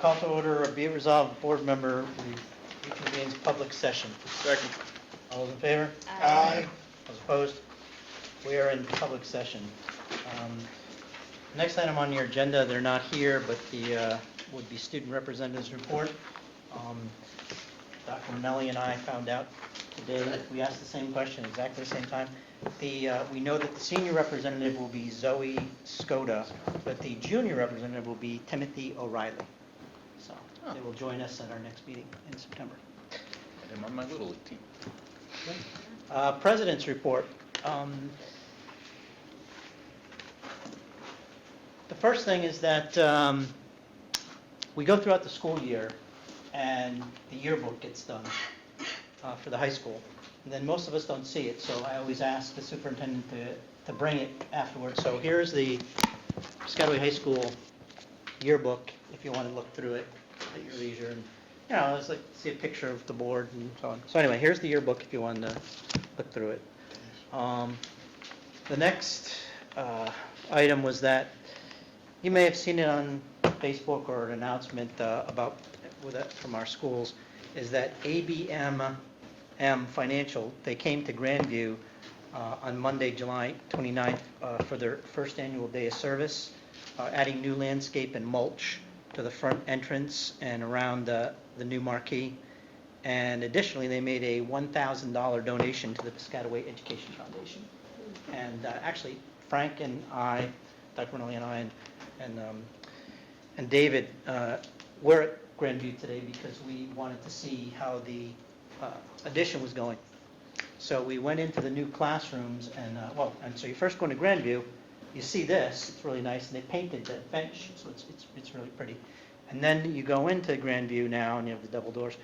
Call to order, be it resolved, board member reconvenes public session. Second. All those in favor? Aye. Those opposed? We are in public session. Next item on your agenda, they're not here, but the, would be student representatives report. Dr. Manelli and I found out today, we asked the same question exactly the same time. We know that the senior representative will be Zoe Skoda, but the junior representative will be Timothy O'Reilly. So they will join us at our next meeting in September. I'm on my little league team. President's report. The first thing is that we go throughout the school year and the yearbook gets done for the high school. And then most of us don't see it, so I always ask the superintendent to bring it afterwards. So here's the Piscataway High School yearbook, if you want to look through it at your leisure. And, you know, it's like see a picture of the board and so on. So anyway, here's the yearbook if you want to look through it. The next item was that you may have seen it on Facebook or an announcement about from our schools, is that ABM Financial, they came to Grandview on Monday, July 29th for their first annual day of service, adding new landscape and mulch to the front entrance and around the new marquee. And additionally, they made a $1,000 donation to the Piscataway Education Foundation. And actually, Frank and I, Dr. Manelli and I, and David were at Grandview today because we wanted to see how the addition was going. So we went into the new classrooms and so you first go into Grandview, you see this, it's really nice, and they painted the bench, so it's really pretty. And then you go into Grandview now and you have the double doors,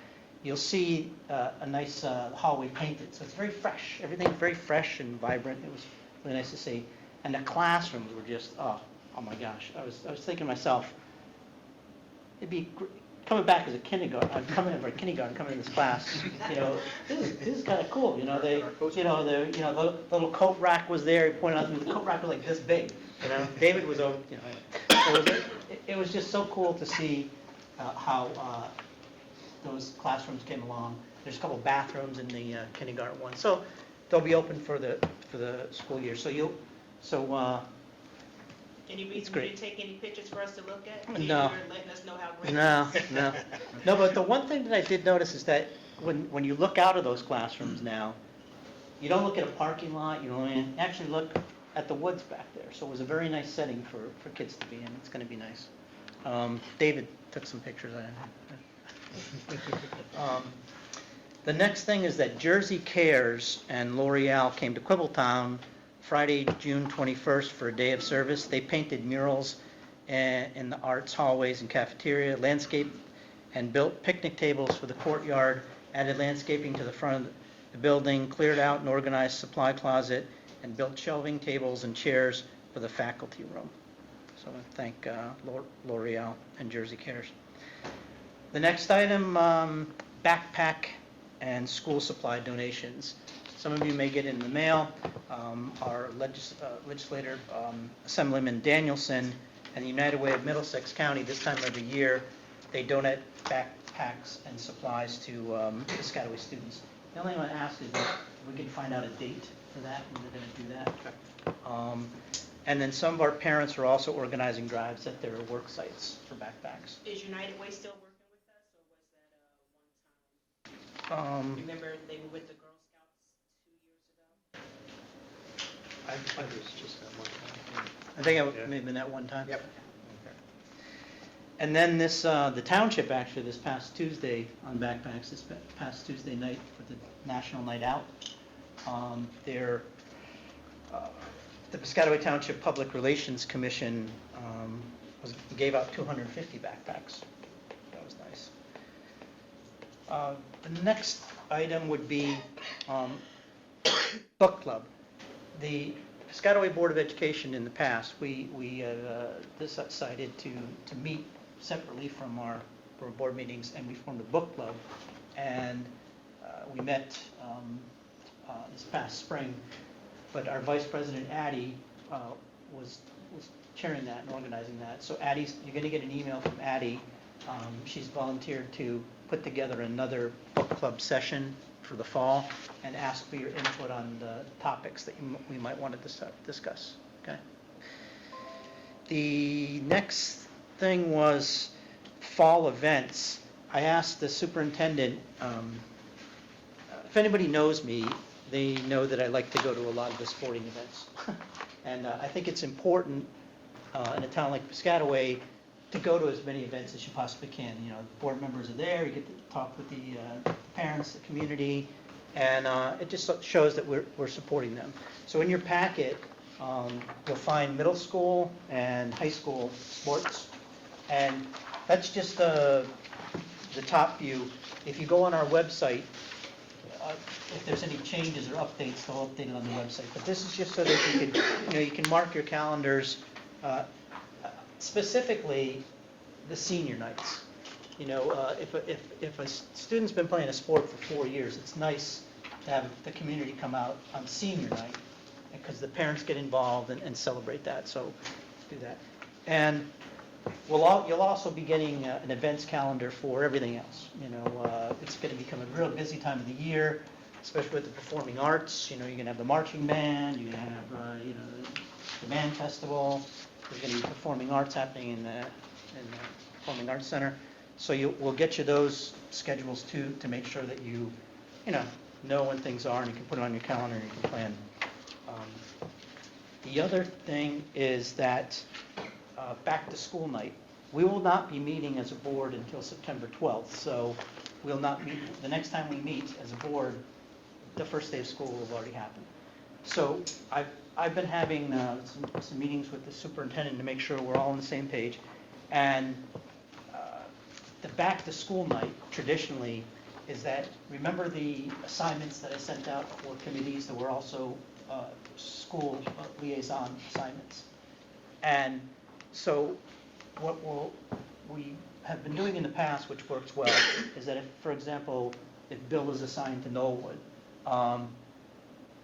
you'll see a nice hallway painted, so it's very fresh, everything's very fresh and vibrant. It was really nice to see. And the classrooms were just, oh my gosh, I was thinking to myself, it'd be coming back as a kindergarten. I'm coming in for a kindergarten, coming in this class. You know, this is kind of cool. You know, the little coat rack was there. He pointed out the coat rack was like this big. You know, David was over. You know, it was just so cool to see how those classrooms came along. There's a couple bathrooms in the kindergarten one, so they'll be open for the school year. Any reason you didn't take any pictures for us to look at? No. You were letting us know how great it is. No. But the one thing that I did notice is that when you look out of those classrooms now, you don't look at a parking lot. You actually look at the woods back there. So it was a very nice setting for kids to be in. It's going to be nice. David took some pictures. The next thing is that Jersey Cares and L'Oreal came to Quibbletown Friday, June 21st for a day of service. They painted murals in the arts hallways and cafeteria, landscape, and built picnic tables for the courtyard, added landscaping to the front of the building, cleared out and organized supply closet, and built shelving tables and chairs for the faculty room. So I want to thank L'Oreal and Jersey Cares. The next item, backpack and school supply donations. Some of you may get it in the mail. Our legislator, Assemblyman Danielson, and the United Way of Middlesex County, this time every year, they donate backpacks and supplies to Piscataway students. The only thing I want to ask is that we can find out a date for that, when they're going to do that. And then some of our parents are also organizing drives at their work sites for backpacks. Is United Way still working with us, or was that a one-time? Remember they were with the Girl Scouts 2 years ago? I think it was just that one time. I think it may have been that one time. Yep. Okay. And then the township actually this past Tuesday on backpacks, this past Tuesday night for the National Night Out, the Piscataway Township Public Relations Commission gave out 250 backpacks. That was nice. The next item would be book club. The Piscataway Board of Education in the past, we decided to meet separately from our board meetings, and we formed a book club, and we met this past spring, but our Vice President Addie was chairing that and organizing that. So Addie's, you're going to get an email from Addie She's volunteered to put together another book club session for the fall and ask for your input on the topics that we might want to discuss, okay? The next thing was fall events. I asked the superintendent, if anybody knows me, they know that I like to go to a lot of the sporting events. And I think it's important in a town like Piscataway to go to as many events as you possibly can. You know, board members are there, you get to talk with the parents, the community, and it just shows that we're supporting them. So in your packet, you'll find middle school and high school sports, and that's just the top view. If you go on our website, if there's any changes or updates, they'll update it on the website. But this is just so that you can mark your calendars, specifically the senior nights. You know, if a student's been playing a sport for 4 years, it's nice to have the community come out on senior night, because the parents get involved and celebrate that, so do that. And you'll also be getting an events calendar for everything else. You know, it's going to become a real busy time of the year, especially with the performing arts. You know, you're going to have the marching band, you're going to have, the band festival. There's going to be performing arts happening in the Performing Arts Center. So we'll get you those schedules too, to make sure that you know when things are, and you can put it on your calendar and you can plan. The other thing is that back to school night. We will not be meeting as a board until September 12th, so we'll not meet, the next time we meet as a board, the first day of school will have already happened. So I've been having some meetings with the superintendent to make sure we're all on the same page. And the back to school night traditionally is that, remember the assignments that I sent out for committees that were also school liaison assignments? And so what we have been doing in the past, which works well, is that if, for example, if Bill is assigned to Knollwood,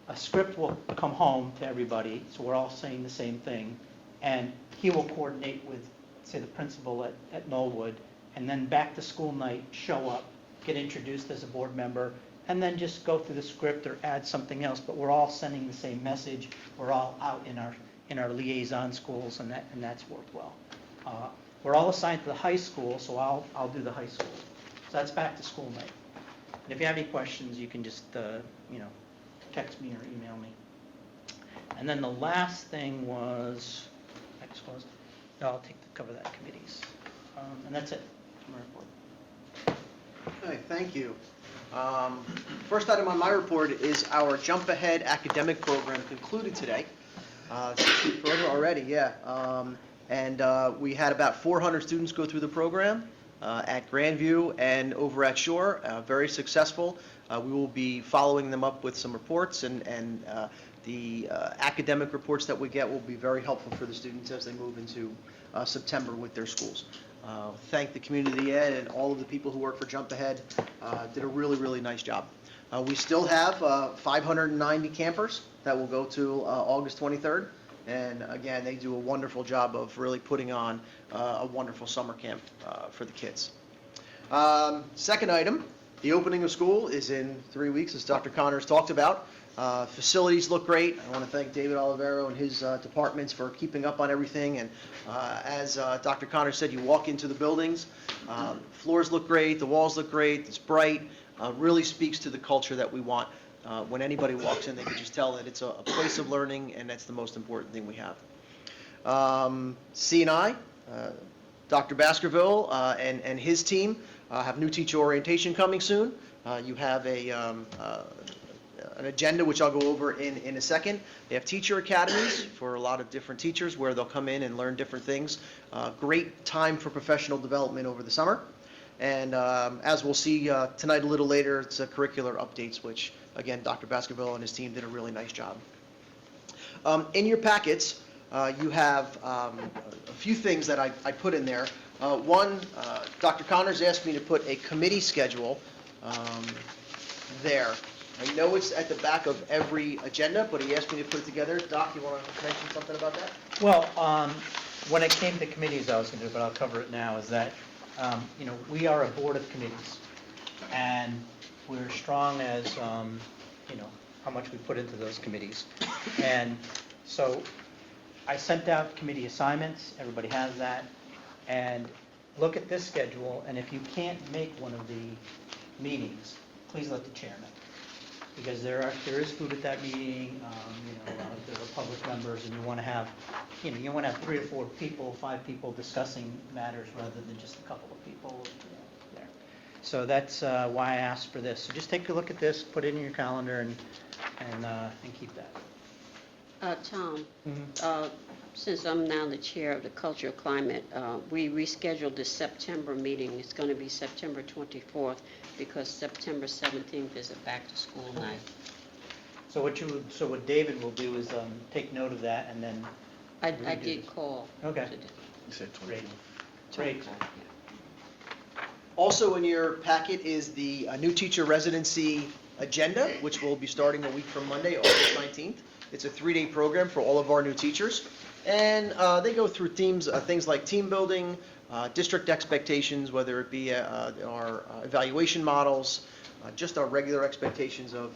a script will come home to everybody, so we're all saying the same thing, and he will coordinate with, say, the principal at Knollwood, and then back to school night, show up, get introduced as a board member, and then just go through the script or add something else, but we're all sending the same message. We're all out in our liaison schools, and that's worked well. We're all assigned to the high school, so I'll do the high school. So that's back to school night. And if you have any questions, you can just text me or email me. And then the last thing was, I'll cover that committees, and that's it. My report. Okay, thank you. First item on my report is our Jump Ahead academic program concluded today. 6 weeks further already, yeah. And we had about 400 students go through the program at Grandview and over at Shore. Very successful. We will be following them up with some reports, and the academic reports that we get will be very helpful for the students as they move into September with their schools. Thank the community ed and all of the people who work for Jump Ahead. Did a really, really nice job. We still have 590 campers that will go to August 23rd. And again, they do a wonderful job of really putting on a wonderful summer camp for the kids. Second item, the opening of school is in 3 weeks, as Dr. Connors talked about. Facilities look great. I want to thank David Olivero and his departments for keeping up on everything. And as Dr. Connors said, you walk into the buildings, floors look great, the walls look great, it's bright, really speaks to the culture that we want. When anybody walks in, they can just tell that it's a place of learning, and that's the most important thing we have. C&I, Dr. Baskerville and his team have new teacher orientation coming soon. You have an agenda which I'll go over in a second. They have teacher academies for a lot of different teachers where they'll come in and learn different things. Great time for professional development over the summer. And as we'll see tonight a little later, it's curricular updates, which, again, Dr. Baskerville and his team did a really nice job. In your packets, you have a few things that I put in there. One, Dr. Connors asked me to put a committee schedule there. I know it's at the back of every agenda, but he asked me to put it together. Doc, you want to mention something about that? Well, when it came to committees, I was going to do it, but I'll cover it now, is that we are a board of committees, and we're strong as, how much we put into those committees. And so I sent out committee assignments, everybody has that, and look at this schedule, and if you can't make one of the meetings, please let the chairman. Because there is food at that meeting, there are public members, and you want to have, you want to have 3 or 4 people, 5 people discussing matters rather than just a couple of people there. So that's why I asked for this. So just take a look at this, put it in your calendar, and keep that. Tom, since I'm now the chair of the Cultural Climate, we rescheduled the September meeting. It's going to be September 24th because September 17th is a back-to-school night. So what David will do is take note of that, and then I redo did this. call Okay. today. You said Great. 22. Great. Also in your packet is the new teacher residency agenda, which will be starting a week from Monday, August 19th. It's a 3-day program for all of our new teachers. And they go through things like team building, district expectations, whether it be our evaluation models, just our regular expectations of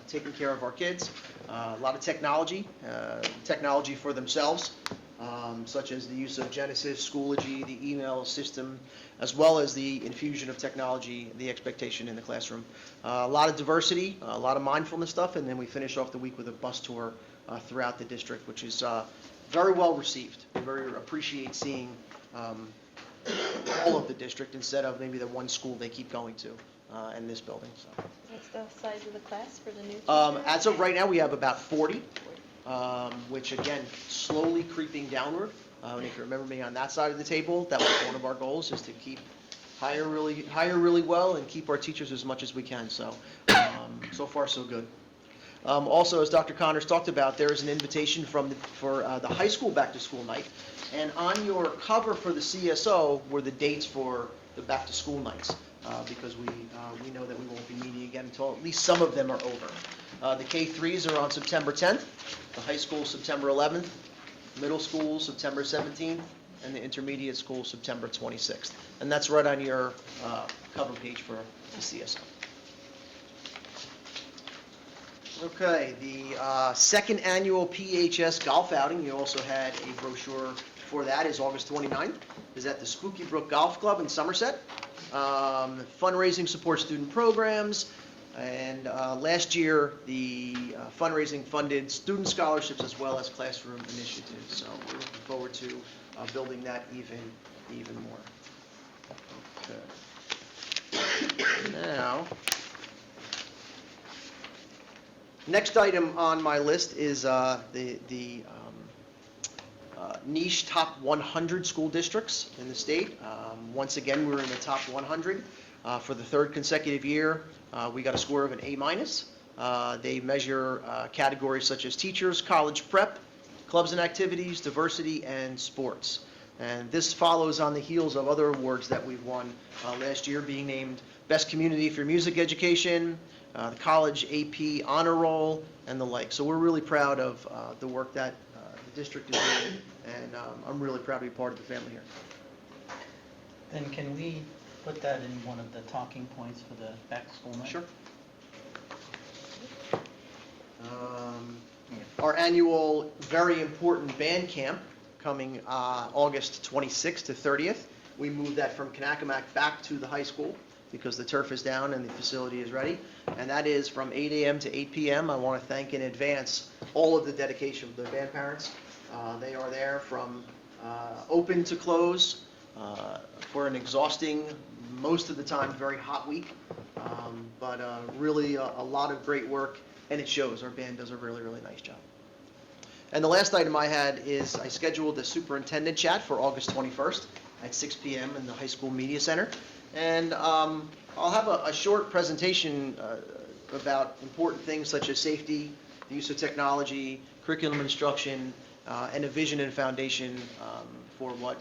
taking care of our kids, a lot of technology for themselves, such as the use of Genesis, Schoology, the email system, as well as the infusion of technology, the expectation in the classroom. A lot of diversity, a lot of mindfulness stuff, and then we finish off the week with a bus tour throughout the district, which is very well received. We very appreciate seeing all of the district instead of maybe the one school they keep going to in this building. So. What's the size of the class for the new teacher? As of right now, we have about 40, which again, slowly creeping downward. And if you remember me on that side of the table, that was one of our goals, is to hire really well and keep our teachers as much as we can. So, so far so good. Also, as Dr. Connors talked about, there is an invitation for the high school back to school night. And on your cover for the CSO were the dates for the back to school nights, because we know that we won't be meeting again until at least some of them are over. The K-3s are on September 10th, the high school September 11th, middle school September 17th, and the intermediate school September 26th. And that's right on your cover page for the CSO. Okay, the second annual PHS golf outing, you also had a brochure for that, is August 29th, is at the Spooky Brook Golf Club in Somerset. Fundraising supports student programs, and last year, the fundraising funded student scholarships as well as classroom initiatives. So we're looking forward to building that even more. Okay. Now, next item on my list is the niche top 100 school districts in the state. Once again, we're in the top 100 for the 3rd consecutive year. We got a score of an A-. They measure categories such as teachers, college prep, clubs and activities, diversity, and sports. And this follows on the heels of other awards that we've won last year, being named Best Community for Music Education, the College AP Honor Roll, and the like. So we're really proud of the work that the district is doing, and I'm really proud to be part of the family here. Then can we put that in one of the talking points for the back to school night? Sure. Our annual, very important band camp coming August 26th to 30th. We moved that from Kanakamak back to the high school because the turf is down and the facility is ready. And that is from 8 a.m. to 8 p.m. I want to thank in advance all of the dedication of the band parents. They are there from open to close for an exhausting, most of the time, very hot week. But really a lot of great work, and it shows. Our band does a really, really nice job. And the last item I had is I scheduled the superintendent chat for August 21st at 6 p.m. in the high school media center. And I'll have a short presentation about important things such as safety, the use of technology, curriculum instruction, and a vision and foundation for what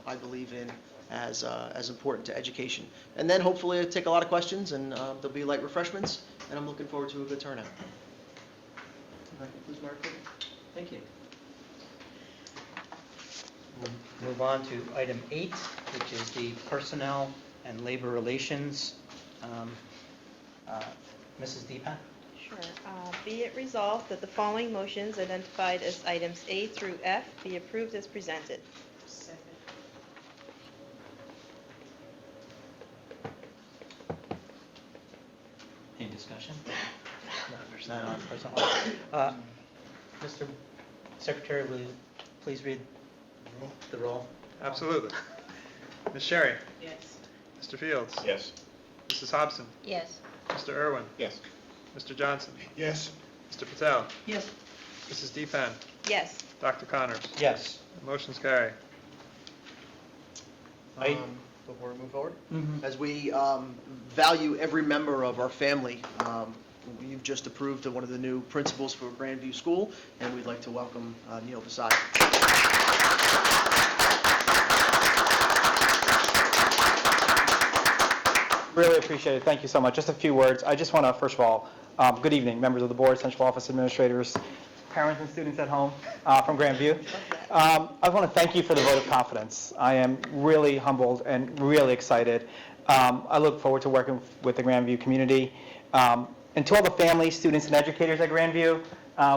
I believe in as important to education. And then hopefully I'll take a lot of questions, and there'll be light refreshments, and I'm looking forward to a good turnout. That concludes my report. Thank you. We'll move on to item 8, which is the Personnel and Labor Relations. Mrs. Deepan? Sure. Be it resolved that the following motions identified as items A through F be approved as presented. Second. Any discussion? No, there's none on personnel. Mr. Secretary, will you please read the roll? Absolutely. Ms. Sherry? Yes. Mr. Fields? Yes. Mrs. Hobson? Yes. Mr. Irwin? Yes. Mr. Johnson? Yes. Mr. Patel? Yes. Mrs. Deepan? Yes. Dr. Connors? Yes. Motion's carry. I- Before we move forward? Mhm. As we value every member of our family, you've just approved one of the new principals for Grandview School, and we'd like to welcome Neil Vasadi. Really appreciate it. Thank you so much. Just a few words. I just want to, first of all, good evening, members of the board, central office administrators, parents and students at home from Grandview. I want to thank you for the vote of confidence. I am really humbled and really excited. I look forward to working with the Grandview community. And to all the families, students, and educators at Grandview,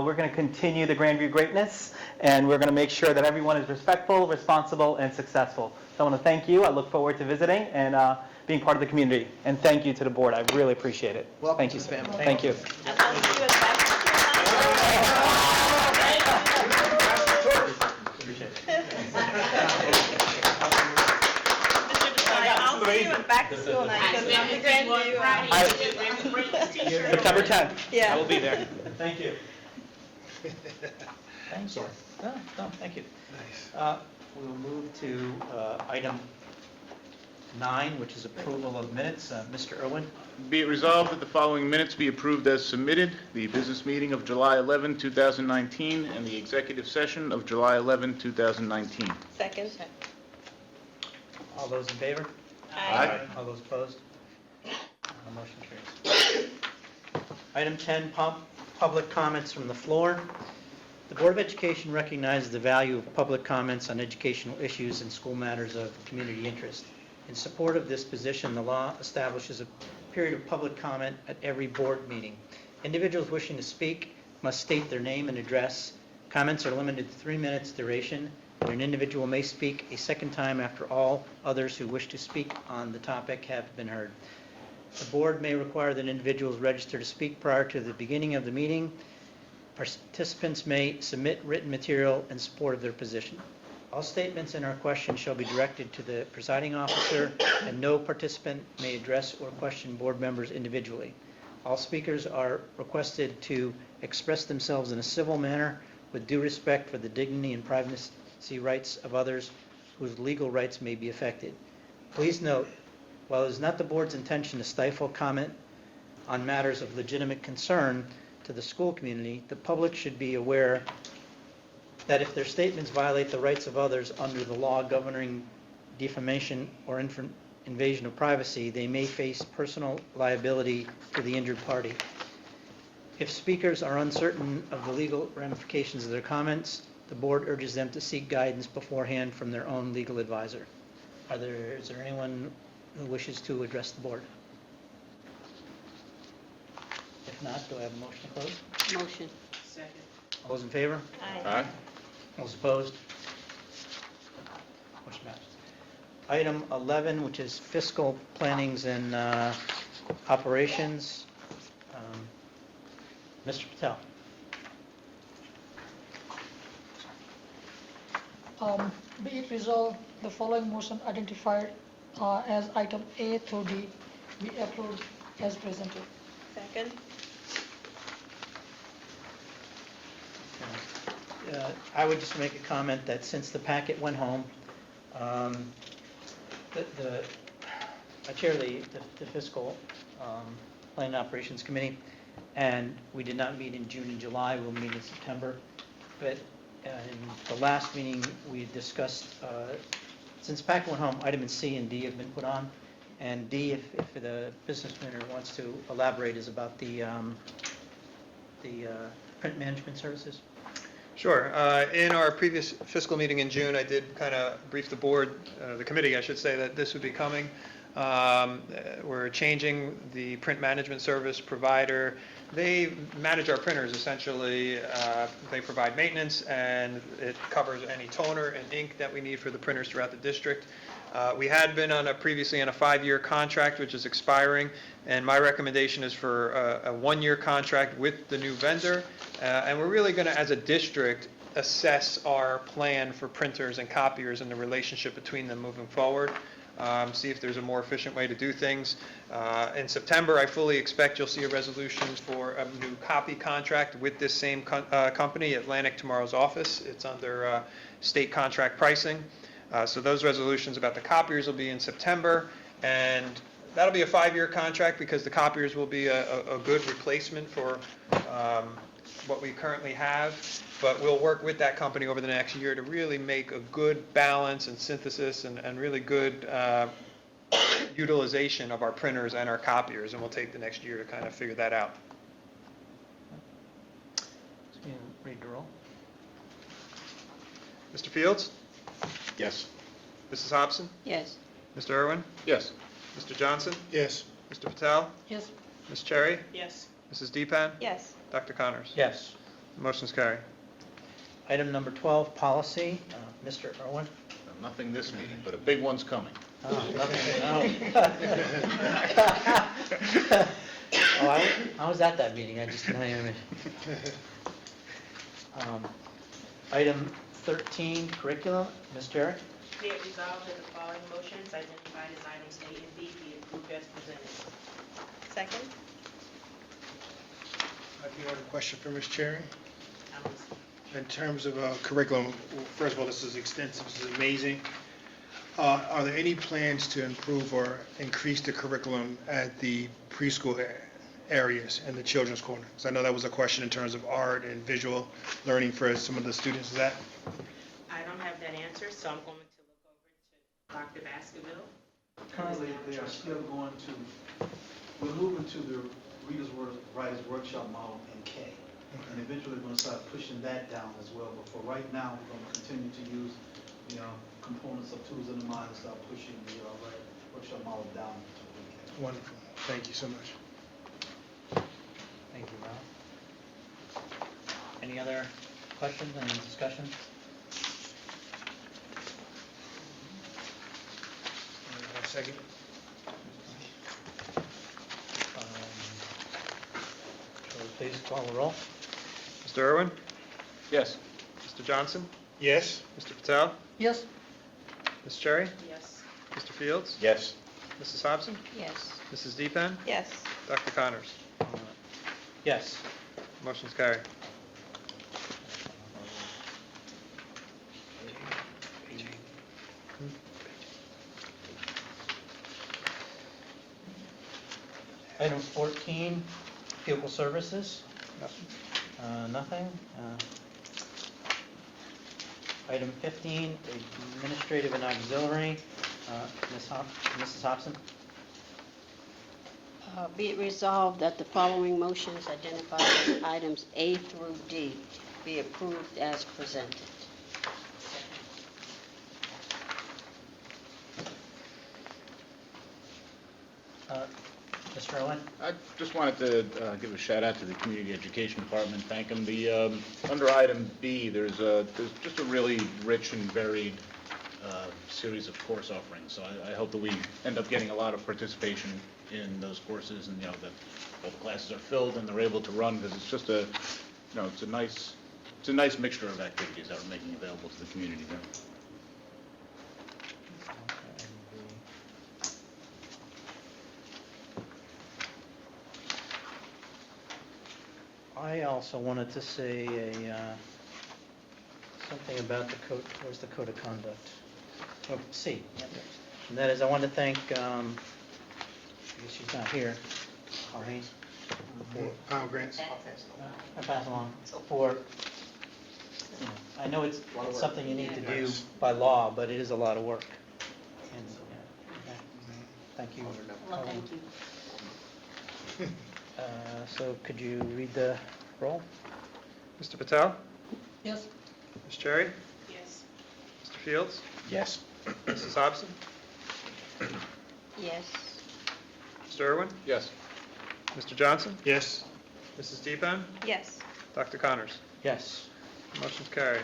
we're going to continue the Grandview greatness, and we're going to make sure that everyone is respectful, responsible, and successful. So I want to thank you. I look forward to visiting and being part of the community. And thank you to the board. I really appreciate it. Welcome Thank to you, the sir. family. Thank you. And I'll see you at I'll see you at back to school night because I'm the Grandview. September 10th. Yeah. I will be there. Thank you. Thank you. No, thank you. Nice. We'll move to item 9, which is approval of minutes. Mr. Irwin? Be it resolved that the following minutes be approved as submitted: the business meeting of July 11, 2019, and the executive session of July 11, 2019. Second. All those in favor? Aye. All those opposed? Motion carries. Item 10, public comments from the floor. The Board of Education recognizes the value of public comments on educational issues and school matters of community interest. In support of this position, the law establishes a period of public comment at every board meeting. Individuals wishing to speak must state their name and address. Comments are limited to 3 minutes duration, and an individual may speak a second time after all others who wish to speak on the topic have been heard. The board may require that individuals register to speak prior to the beginning of the meeting. Participants may submit written material in support of their position. All statements in our question shall be directed to the presiding officer, and no participant may address or question board members individually. All speakers are requested to express themselves in a civil manner with due respect for the dignity and privacy rights of others whose legal rights may be affected. Please note, while it is not the board's intention to stifle comment on matters of legitimate concern to the school community, the public should be aware that if their statements violate the rights of others under the law governing defamation or invasion of privacy, they may face personal liability to the injured party. If speakers are uncertain of the legal ramifications of their comments, the board urges them to seek guidance beforehand from their own legal advisor. Is there anyone who wishes to address the board? If not, do I have a motion to close? Motion. Second. All those in favor? Aye. All those opposed? Motion passes. Item 11, which is fiscal plannings and operations. Mr. Patel. Be it resolved, the following motion identified as item A through D be approved as presented. Second. I would just make a comment that since the packet went home, I chair the fiscal planning and operations committee, and we did not meet in June and July. We'll meet in September. But in the last meeting, we discussed, since the packet went home, items C and D have been put on. And D, if the business manager wants to elaborate, is about the print management services. Sure. In our previous fiscal meeting in June, I did kind of brief the board, the committee, I should say, that this would be coming. We're changing the print management service provider. They manage our printers, essentially. They provide maintenance, and it covers any toner and ink that we need for the printers throughout the district. We had been previously on a 5-year contract, which is expiring, and my recommendation is for a 1-year contract with the new vendor. And we're really going to, as a district, assess our plan for printers and copiers and the relationship between them moving forward. See if there's a more efficient way to do things. In September, I fully expect you'll see a resolution for a new copy contract with this same company, Atlantic Tomorrow's Office. It's under state contract pricing. So those resolutions about the copiers will be in September, and that'll be a 5-year contract because the copiers will be a good replacement for what we currently have. But we'll work with that company over the next year to really make a good balance and synthesis and really good utilization of our printers and our copiers, and we'll take the next year to kind of figure that out. Read the roll. Mr. Fields? Yes. Mrs. Hobson? Yes. Mr. Irwin? Yes. Mr. Johnson? Yes. Mr. Patel? Yes. Ms. Cherry? Yes. Mrs. Deepan? Yes. Dr. Connors? Yes. Motion's carried. Item number 12, policy. Mr. Irwin? Nothing this meeting, but a big one's coming. Oh, nothing. I was at that meeting, I just didn't even. Item 13, curriculum. Ms. Jerry? Be it resolved that the following motions identified as items A and B be approved as presented. Second? I do have a question for Ms. Cherry. Alex. In terms of curriculum, first of all, this is extensive, this is amazing. Are there any plans to improve or increase the curriculum at the preschool areas and the children's corner? Because I know that was a question in terms of art and visual learning for some of the students. Is that? I don't have that answer, so I'm going to look over to Dr. Baskerville. Currently, they are still going to, we're moving to the Writers Workshop model in K. And eventually we're going to start pushing that down as well. But for right now, we're going to continue to use, components of tools in the mind and start pushing the Writers Workshop model down to K. Wonderful. Thank you so much. Thank you, Ralph. Any other questions, any discussion? Second. Shall we please call the roll? Mr. Irwin? Yes. Mr. Johnson? Yes. Mr. Patel? Yes. Ms. Cherry? Yes. Mr. Fields? Yes. Mrs. Hobson? Yes. Mrs. Deepan? Yes. Dr. Connors? Yes. Motion's carried. Item 14, pupil services. Nothing. Item 15, administrative and auxiliary. Mrs. Hobson? Be it resolved that the following motions identified as items A through D be approved as presented. Mr. Irwin? I just wanted to give a shout out to the Community Education Department, thank them. Under item B, there's just a really rich and varied series of course offerings. So I hope that we end up getting a lot of participation in those courses, and that all the classes are filled and they're able to run, because it's just it's a nice mixture of activities that we're making available to the community there. I also wanted to say something about the code, where's the code of conduct? Oh, C. And that is, I want to thank, I guess she's not here, Colleen. Pound grants. I pass along for, I know it's something you need to do by law, but it is a lot of work. And, thank you. Well, thank you. So could you read the roll? Mr. Patel? Yes. Ms. Cherry? Yes. Mr. Fields? Yes. Mrs. Hobson? Yes. Mr. Irwin? Yes. Mr. Johnson? Yes. Mrs. Deepan? Yes. Dr. Connors? Yes. Motion's carried.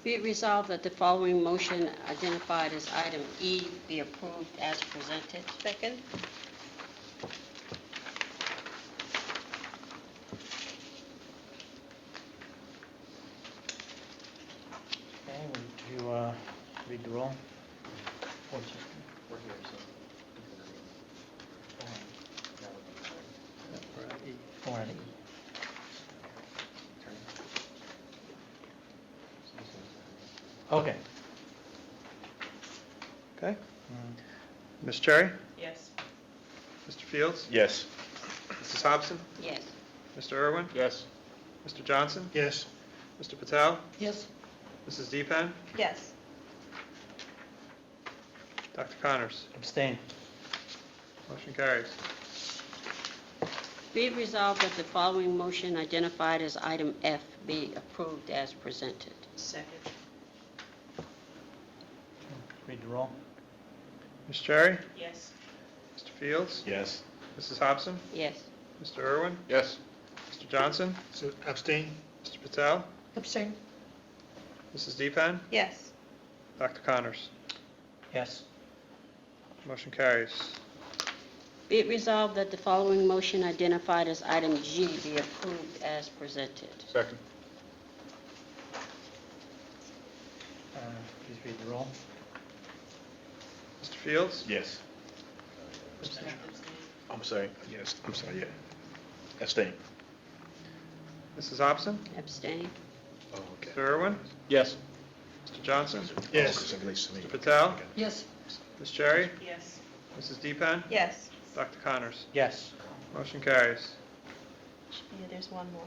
Be it resolved that the following motion identified as item E be approved as presented. Second? Okay, would you read the roll? We're at E. We're at E. Okay. Okay. Ms. Cherry? Yes. Mr. Fields? Yes. Mrs. Hobson? Yes. Mr. Irwin? Yes. Mr. Johnson? Yes. Mr. Patel? Yes. Mrs. Deepan? Yes. Dr. Connors? Abstain. Motion carries. Be it resolved that the following motion identified as item F be approved as presented. Second. Read the roll. Ms. Cherry? Yes. Mr. Fields? Yes. Mrs. Hobson? Yes. Mr. Irwin? Yes. Mr. Johnson? So abstain? Mr. Patel? Abstain. Mrs. Deepan? Yes. Dr. Connors? Yes. Motion carries. Be it resolved that the following motion identified as item G be approved as presented. Second. Please read the roll. Mr. Fields? Yes. Abstain. I'm sorry. Yes, I'm sorry, yeah. Abstain. Mrs. Hobson? Abstain? Oh, okay. Mr. Irwin? Yes. Mr. Johnson? Yes. Mr. Patel? Yes. Ms. Cherry? Yes. Mrs. Deepan? Yes. Dr. Connors? Yes. Motion carries. Yeah, there's one more.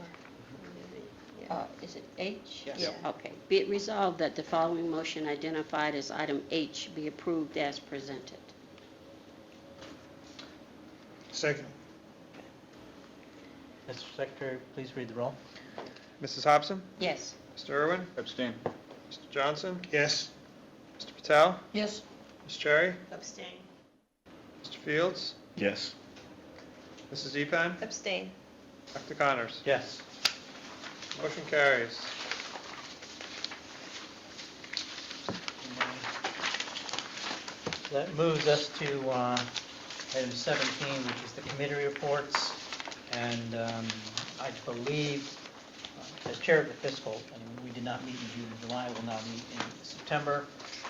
Is it H? Yes. Yeah, okay. Be it resolved that the following motion identified as item H be approved as presented. Second. Mr. Secretary, please read the roll. Mrs. Hobson? Yes. Mr. Irwin? Abstain. Mr. Johnson? Yes. Mr. Patel? Yes. Ms. Cherry? Abstain. Mr. Fields? Yes. Mrs. Deepan? Abstain. Dr. Connors? Yes. Motion carries. That moves us to item 17, which is the committee reports. And I believe, as chair of the fiscal, and we did not meet in June and July, we'll now meet in September.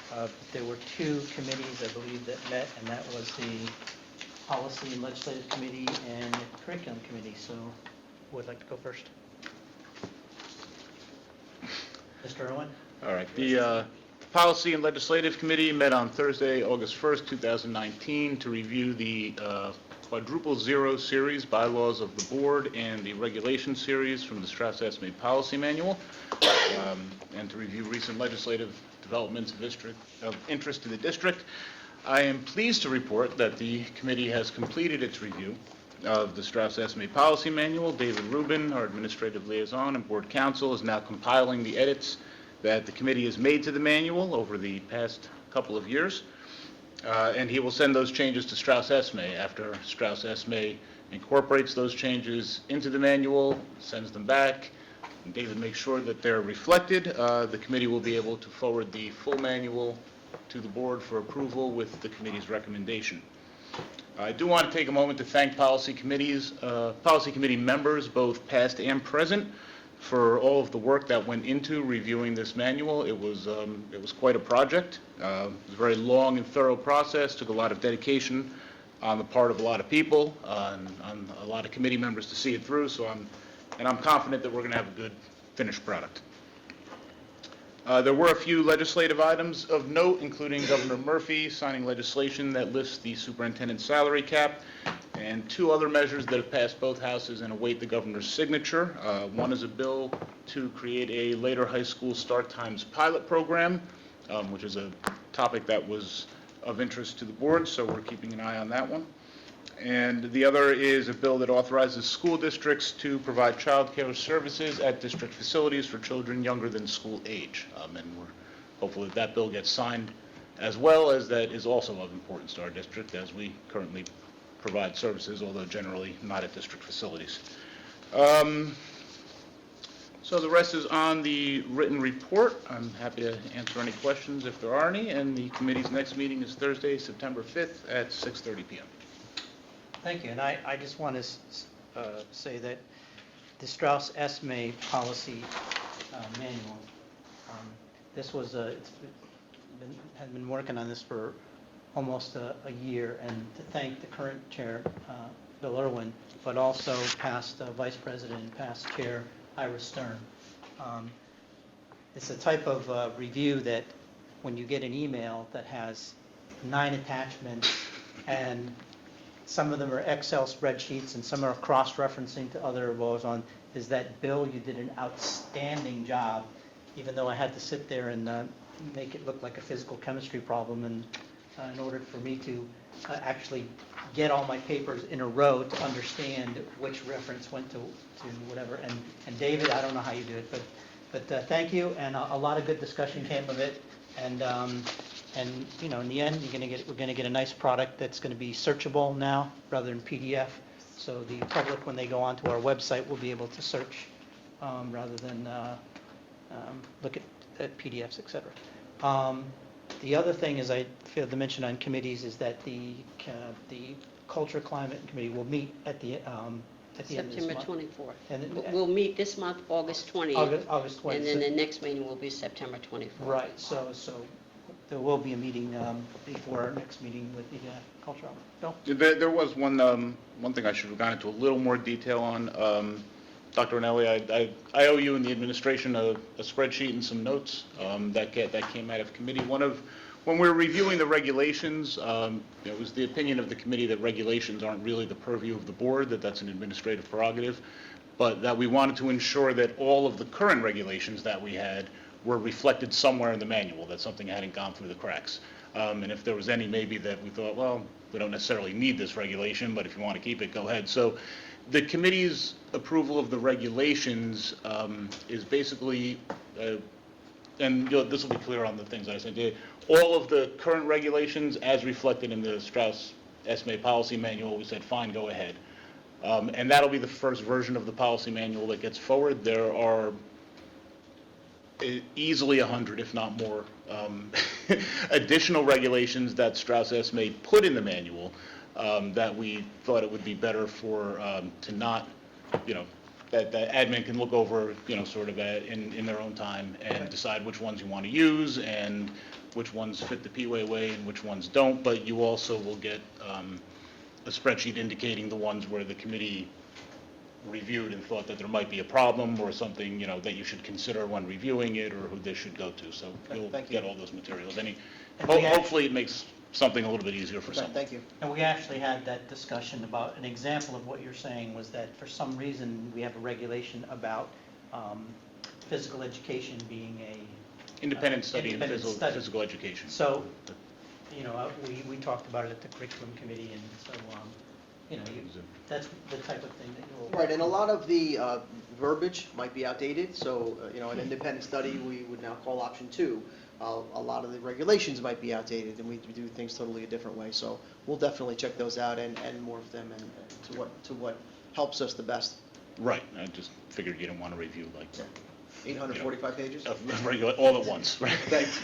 But there were two committees, I believe, that met, and that was the Policy and Legislative Committee and the Curriculum Committee. So who would like to go first? Mr. Irwin? All right. The Policy and Legislative Committee met on Thursday, August 1st, 2019, to review the Quadruple Zero Series bylaws of the board and the regulation series from the Strauss Esme Policy Manual, and to review recent legislative developments of interest to the district. I am pleased to report that the committee has completed its review of the Strauss Esme Policy Manual. David Rubin, our administrative liaison and board counsel, is now compiling the edits that the committee has made to the manual over the past couple of years. And he will send those changes to Strauss Esme after Strauss Esme incorporates those changes into the manual, sends them back. And David makes sure that they're reflected. The committee will be able to forward the full manual to the board for approval with the committee's recommendation. I do want to take a moment to thank policy committee members, both past and present, for all of the work that went into reviewing this manual. It was quite a project. It was a very long and thorough process, took a lot of dedication on the part of a lot of people, and on a lot of committee members to see it through, so I'm confident that we're going to have a good finished product. There were a few legislative items of note, including Governor Murphy signing legislation that lifts the superintendent's salary cap, and two other measures that have passed both houses and await the governor's signature. One is a bill to create a later high school start times pilot program, which is a topic that was of interest to the board, so we're keeping an eye on that one. And the other is a bill that authorizes school districts to provide childcare services at district facilities for children younger than school age. And we're hopeful that that bill gets signed, as well as that is also of importance to our district, as we currently provide services, although generally not at district facilities. So the rest is on the written report. I'm happy to answer any questions if there are any, and the committee's next meeting is Thursday, September 5th at 6:30 PM. Thank you, and I just want to say that the Strauss Esme policy manual, this was, had been working on this for almost a year, and to thank the current chair, Bill Irwin, but also past vice president and past chair, Ira Stern. It's a type of review that when you get an email that has 9 attachments, and some of them are Excel spreadsheets and some are cross-referencing to other laws on, is that, Bill, you did an outstanding job, even though I had to sit there and make it look like a physical chemistry problem, and in order for me to actually get all my papers in a row to understand which reference went to whatever. And David, I don't know how you do it, but thank you, and a lot of good discussion came of it. And you know, in the end, we're gonna get a nice product that's gonna be searchable now rather than PDF. So the public, when they go onto our website, will be able to search rather than look at PDFs, et cetera. The other thing is, I failed to mention on committees, is that the Culture Climate Committee will meet at the end of this September month. 24th. And We'll meet this month, August 20th. August 20th. And then the next meeting will be September 24th. Right, so there will be a meeting before our next meeting with the Culture. Bill? There was one thing I should have gone into a little more detail on. Dr. Anelli, I owe you and the administration a spreadsheet and some notes that came out of committee. When we were reviewing the regulations, it was the opinion of the committee that regulations aren't really the purview of the board, that's an administrative prerogative, but that we wanted to ensure that all of the current regulations that we had were reflected somewhere in the manual, that something hadn't gone through the cracks. And if there was any maybe that we thought, well, we don't necessarily need this regulation, but if you want to keep it, go ahead. So the committee's approval of the regulations is basically, and this will be clear on the things I said, all of the current regulations as reflected in the Strauss Esme policy manual, we said, fine, go ahead. And that'll be the first version of the policy manual that gets forward. There are easily 100, if not more, additional regulations that Strauss Esme put in the manual that we thought it would be better for to not, that admin can look over, sort of in their own time and decide which ones you want to use and which ones fit the PWA way and which ones don't. But you also will get a spreadsheet indicating the ones where the committee reviewed and thought that there might be a problem or something, that you should consider when reviewing it, or who this should go to. So you'll get all those materials. Hopefully it makes something a little bit easier for some. Thank you. And we actually had that discussion about, an example of what you're saying was that for some reason, we have a regulation about physical education being a Independent study in independent study. physical education. So, we talked about it at the curriculum committee, and so, that's the type of thing that you'll. Right, and a lot of the verbiage might be outdated, so, an independent study we would now call option 2. A lot of the regulations might be outdated, and we do things totally a different way. So we'll definitely check those out and morph them and to what helps us the best. Right, I just figured you didn't want to review like 845 pages? all at once, right? Thanks.